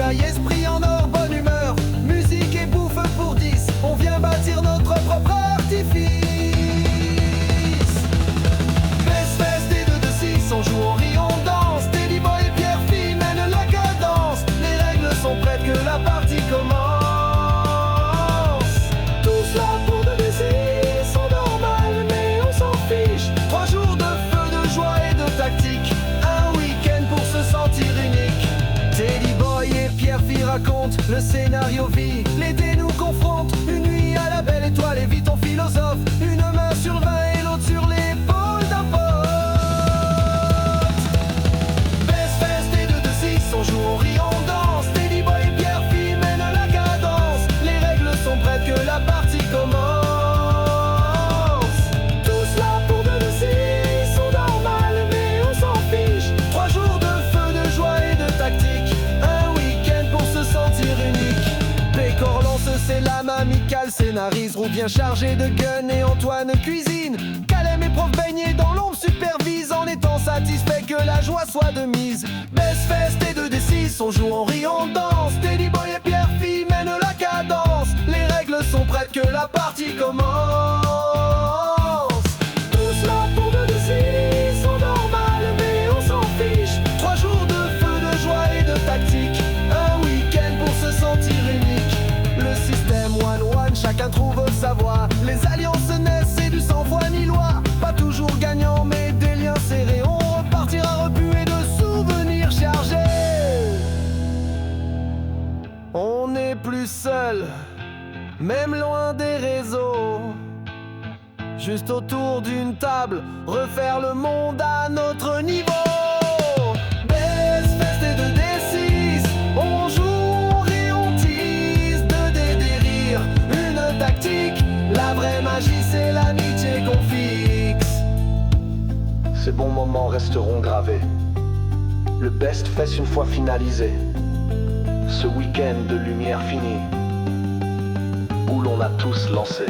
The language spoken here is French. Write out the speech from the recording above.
Détail, esprit en or, bonne humeur, musique et bouffe pour 10. On vient bâtir notre propre artifice. Best Fest et 2-2-6, on joue, on rit, on danse. Teddy Boy et Pierre-Fille mènent la cadence. Les règles sont prêtes que la partie commence. Tous là pour 2-2-6, sont normales mais on s'en fiche. 3 jours de feu, de joie et de tactique. Un week-end pour se sentir unique. Teddy Boy et Pierre-Fille racontent le scénario vie. Les dés nous confrontent. Une nuit à la belle étoile et vite on philosophe. Une main sur le vin et l'autre sur l'épaule d'un pote. Best Fest et 2-2-6, on joue, on rit, on danse. Teddy Boy et Pierre-Fille mènent la cadence. Les règles sont prêtes que la partie commence. Tous là pour 2-2-6, sont normales mais on s'en fiche. 3 jours de feu, de joie et de tactique. Un week-end pour se sentir unique. Pécor lance ses lames amicales, scénarise, roue bien chargé de gun et Antoine cuisine. Calem et prof baigné dans l'ombre supervise en étant satisfait que la joie soit de mise. Best Fest et 2-2-6, on joue, on rit, on danse. Teddy Boy et Pierre-Fille mènent la cadence. Les règles sont prêtes que la partie commence. Tous là pour 2-2-6, sont normales mais on s'en fiche. 3 jours de feu, de joie et de tactique. Un week-end pour se sentir unique. Le système one-one, chacun trouve sa voie. Les alliances naissent, c'est du sans foi ni loi. Pas toujours gagnant mais des liens serrés. On repartira repué de souvenirs chargés. On n'est plus seul, même loin des réseaux. Juste autour d'une table, refaire le monde à notre niveau. Best Fest et 2-2-6, on joue, on rit, on tease. 2D des rires, une tactique. La vraie magie c'est l'amitié qu'on fixe. Ces bons moments resteront gravés. Le Best Fest une fois finalisé. Ce week-end de lumière finie, où l'on a tous lancé.